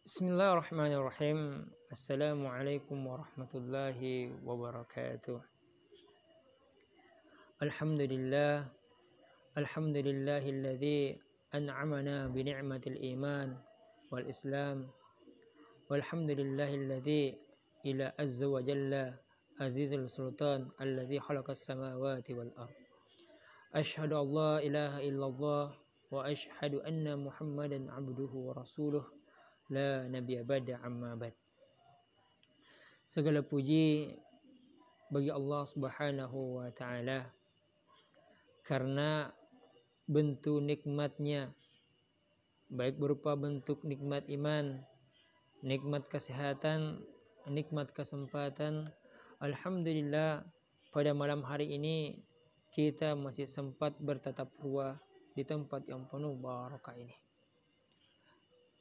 Bismillahirrahmanirrahim. Assalamualaikum warahmatullahi wabarakatuh. Alhamdulillah. Alhamdulillahilladzi an'amana bi ni'matil iman wal islam. Walhamdulillahilladzi ila azza wa jalla azizul sultan alladzi khalaqas samawati wal ard. Asyhadu an la ilaha illallah wa asyhadu anna Muhammadan abduhu wa rasuluh. La nabiyya ba'da amma ba'd. Segala puji bagi Allah Subhanahu wa taala karena bentuk nikmatnya, baik berupa bentuk nikmat iman, nikmat kesehatan, nikmat kesempatan. Alhamdulillah pada malam hari ini kita masih sempat bertatap ruah di tempat yang penuh barakah ini.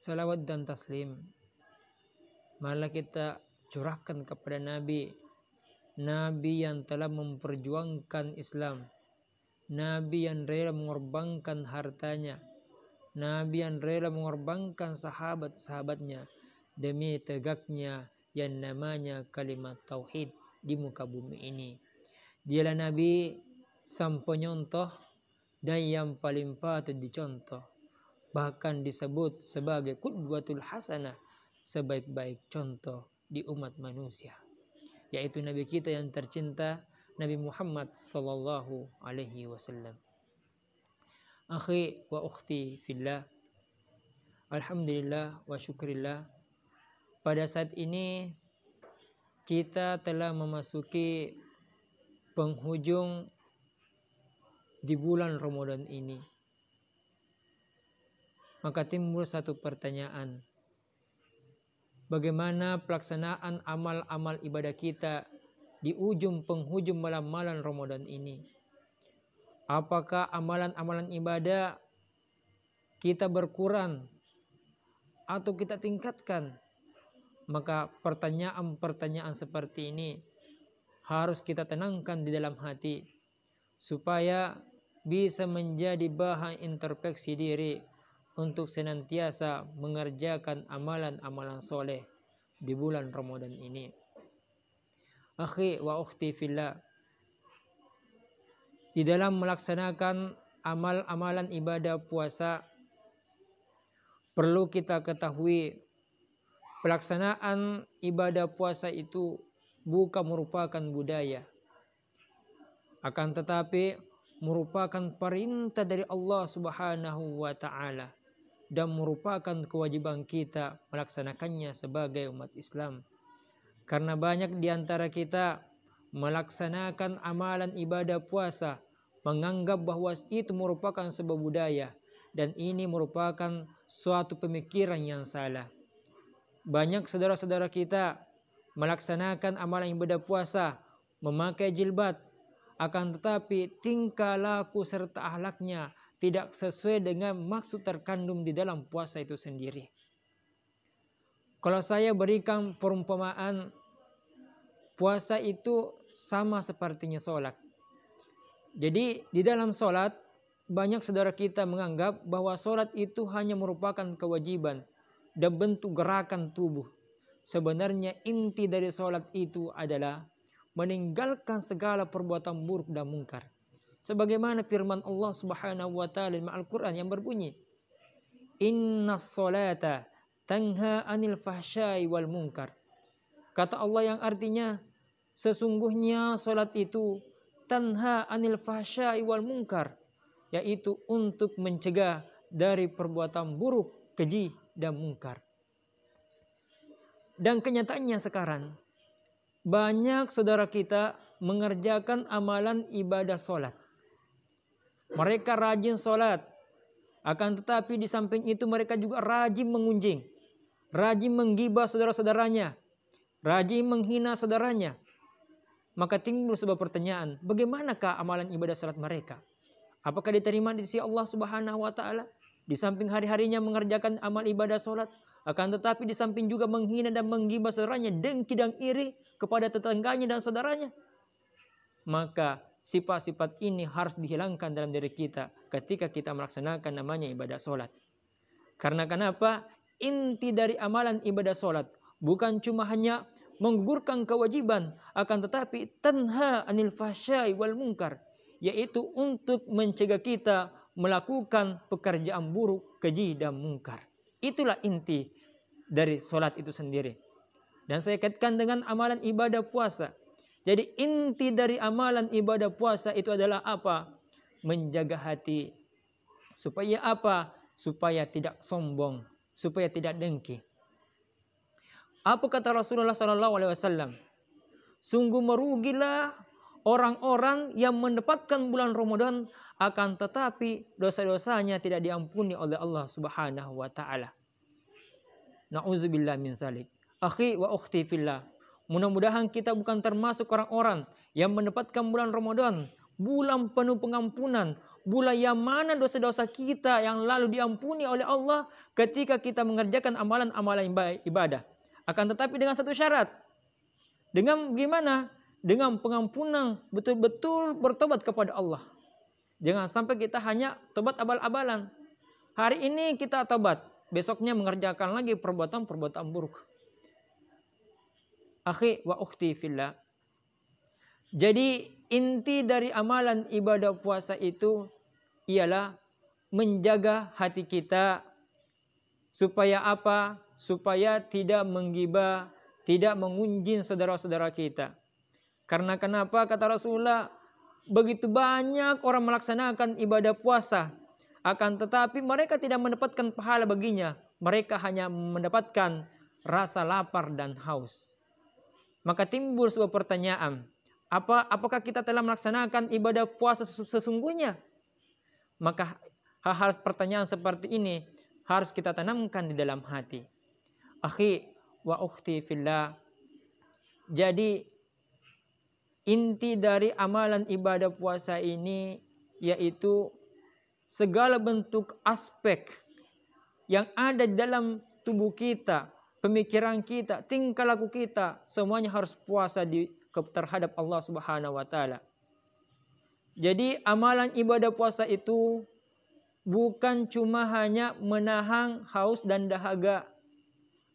Salawat dan taslim malah kita curahkan kepada Nabi yang telah memperjuangkan Islam, Nabi yang rela mengorbankan hartanya, Nabi yang rela mengorbankan sahabat-sahabatnya demi tegaknya yang namanya kalimat tauhid di muka bumi ini. Dialah Nabi sang penyontoh dan yang paling patut dicontoh, bahkan disebut sebagai qudwatul hasanah, sebaik-baik contoh di umat manusia, yaitu Nabi kita yang tercinta, Nabi Muhammad sallallahu alaihi wasallam. Akhi wa ukhti fillah, alhamdulillah wa syukrillah, pada saat ini kita telah memasuki penghujung di bulan Ramadan ini. Maka timbul satu pertanyaan, bagaimana pelaksanaan amal-amal ibadah kita di ujung penghujung malam-malam Ramadan ini? Apakah amalan-amalan ibadah kita berkurang atau kita tingkatkan? Maka pertanyaan-pertanyaan seperti ini harus kita tenangkan di dalam hati supaya bisa menjadi bahan introspeksi diri untuk senantiasa mengerjakan amalan-amalan soleh di bulan Ramadan ini. Akhi wa ukhti fillah, di dalam melaksanakan amal-amalan ibadah puasa perlu kita ketahui pelaksanaan ibadah puasa itu bukan merupakan budaya, akan tetapi merupakan perintah dari Allah Subhanahu wa taala dan merupakan kewajiban kita melaksanakannya sebagai umat Islam. Karena banyak di antara kita melaksanakan amalan ibadah puasa menganggap bahwa itu merupakan sebuah budaya, dan ini merupakan suatu pemikiran yang salah. Banyak saudara-saudara kita melaksanakan amalan ibadah puasa, memakai jilbab, akan tetapi tingkah laku serta akhlaknya tidak sesuai dengan maksud terkandung di dalam puasa itu sendiri. Kalau saya berikan perumpamaan, puasa itu sama sepertinya sholat. Jadi di dalam sholat banyak saudara kita menganggap bahwa sholat itu hanya merupakan kewajiban dan bentuk gerakan tubuh. Sebenarnya inti dari sholat itu adalah meninggalkan segala perbuatan buruk dan mungkar. Sebagaimana firman Allah Subhanahu wa taala dalam Al-Qur'an yang berbunyi, "Innas sholata tanha 'anil fahsya'i wal munkar." Kata Allah yang artinya sesungguhnya salat itu tanha 'anil fahsya'i wal munkar, yaitu untuk mencegah dari perbuatan buruk, keji dan mungkar. Dan kenyataannya sekarang banyak saudara kita mengerjakan amalan ibadah sholat. Mereka rajin sholat, akan tetapi di samping itu mereka juga rajin mengunjing, rajin menggibah saudara-saudaranya, rajin menghina saudaranya. Maka timbul sebuah pertanyaan, bagaimanakah amalan ibadah sholat mereka? Apakah diterima di sisi Allah Subhanahu wa taala? Di samping hari-harinya mengerjakan amal ibadah sholat, akan tetapi di samping juga menghina dan menggibah saudaranya, dengki dan iri kepada tetangganya dan saudaranya. Maka sifat-sifat ini harus dihilangkan dalam diri kita ketika kita melaksanakan namanya ibadah sholat. Karena kenapa? inti dari amalan ibadah sholat bukan cuma hanya menggugurkan kewajiban, akan tetapi tanha anil fahsyai wal munkar, yaitu untuk mencegah kita melakukan pekerjaan buruk, keji dan mungkar. Itulah inti dari sholat itu sendiri. Dan saya kaitkan dengan amalan ibadah puasa. Jadi inti dari amalan ibadah puasa itu adalah apa? Menjaga hati. Supaya apa? Supaya tidak sombong, supaya tidak dengki. Apa kata Rasulullah SAW? Sungguh merugilah orang-orang yang mendapatkan bulan Ramadan, akan tetapi dosa-dosanya tidak diampuni oleh Allah Subhanahu wa taala. Nauzubillah min zalik. Akhi wa ukhti fillah. Mudah-mudahan kita bukan termasuk orang-orang yang mendapatkan bulan Ramadan, bulan penuh pengampunan, bulan yang mana dosa-dosa kita yang lalu diampuni oleh Allah ketika kita mengerjakan amalan-amalan ibadah. Akan tetapi dengan satu syarat. Dengan gimana? Dengan pengampunan, betul-betul bertobat kepada Allah. Jangan sampai kita hanya tobat abal-abalan. Hari ini kita tobat, besoknya mengerjakan lagi perbuatan-perbuatan buruk. Akhi wa ukhti fillah. Jadi inti dari amalan ibadah puasa itu ialah menjaga hati kita supaya apa? Supaya tidak menggibah, tidak mengunjing saudara-saudara kita. Karena kenapa? Kata Rasulullah, begitu banyak orang melaksanakan ibadah puasa, akan tetapi mereka tidak mendapatkan pahala baginya. Mereka hanya mendapatkan rasa lapar dan haus. Maka timbul sebuah pertanyaan, apakah kita telah melaksanakan ibadah puasa sesungguhnya? Maka hal-hal pertanyaan seperti ini harus kita tanamkan di dalam hati. Akhi wa ukhti fillah. Jadi inti dari amalan ibadah puasa ini yaitu segala bentuk aspek yang ada dalam tubuh kita, pemikiran kita, tingkah laku kita, semuanya harus puasa terhadap Allah Subhanahu wa taala. Jadi amalan ibadah puasa itu bukan cuma hanya menahan haus dan dahaga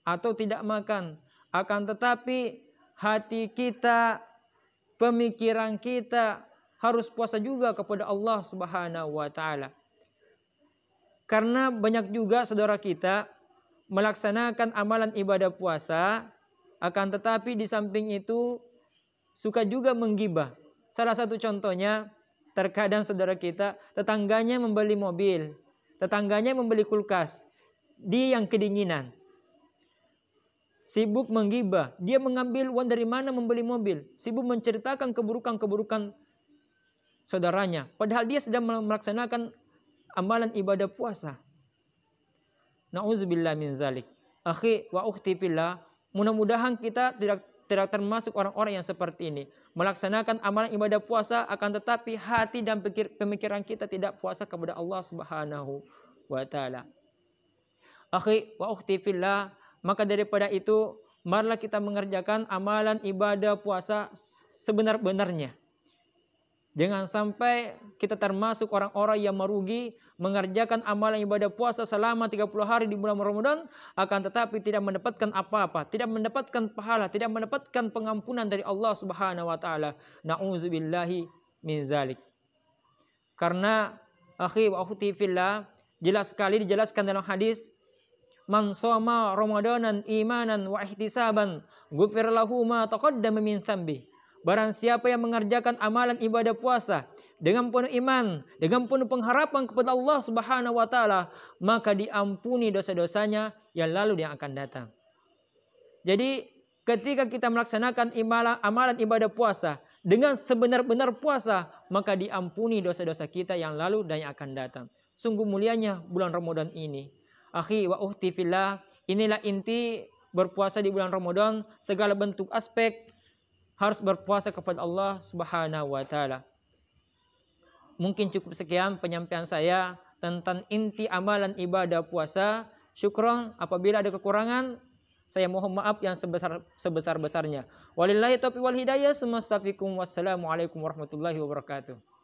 atau tidak makan, akan tetapi hati kita, pemikiran kita harus puasa juga kepada Allah Subhanahu wa taala. Karena banyak juga saudara kita melaksanakan amalan ibadah puasa, akan tetapi di samping itu suka juga menggibah. Salah satu contohnya, terkadang saudara kita tetangganya membeli mobil, tetangganya membeli kulkas, dia yang kedinginan. Sibuk menggibah, dia mengambil uang dari mana membeli mobil, sibuk menceritakan keburukan-keburukan saudaranya, padahal dia sedang melaksanakan amalan ibadah puasa. Nauzubillah min zalik. Akhi wa ukhti fillah, mudah-mudahan kita tidak termasuk orang-orang yang seperti ini, melaksanakan amalan ibadah puasa akan tetapi hati dan pemikiran kita tidak puasa kepada Allah Subhanahu wa taala. Akhi wa ukhti fillah, maka daripada itu marilah kita mengerjakan amalan ibadah puasa sebenar-benarnya. Jangan sampai kita termasuk orang-orang yang merugi mengerjakan amalan ibadah puasa selama 30 hari di bulan Ramadan, akan tetapi tidak mendapatkan apa-apa, tidak mendapatkan pahala, tidak mendapatkan pengampunan dari Allah Subhanahu wa taala. Nauzubillahi min zalik. Karena akhi wa ukhti fillah, jelas sekali dijelaskan dalam hadis, man shoma ramadanan imanan wa ihtisaban ghufir lahu ma taqaddama min dzambi. Barang siapa yang mengerjakan amalan ibadah puasa dengan penuh iman, dengan penuh pengharapan kepada Allah Subhanahu wa taala, maka diampuni dosa-dosanya yang lalu yang akan datang. Jadi ketika kita melaksanakan amalan ibadah puasa dengan sebenar-benar puasa, maka diampuni dosa-dosa kita yang lalu dan yang akan datang. Sungguh mulianya bulan Ramadan ini. Akhi wa ukhti fillah, inilah inti berpuasa di bulan Ramadan, segala bentuk aspek harus berpuasa kepada Allah Subhanahu wa taala. Mungkin cukup sekian penyampaian saya tentang inti amalan ibadah puasa. Syukron, apabila ada kekurangan saya mohon maaf yang sebesar-besarnya. Walillahi taufiq wal hidayah. Wassalamualaikum warahmatullahi wabarakatuh.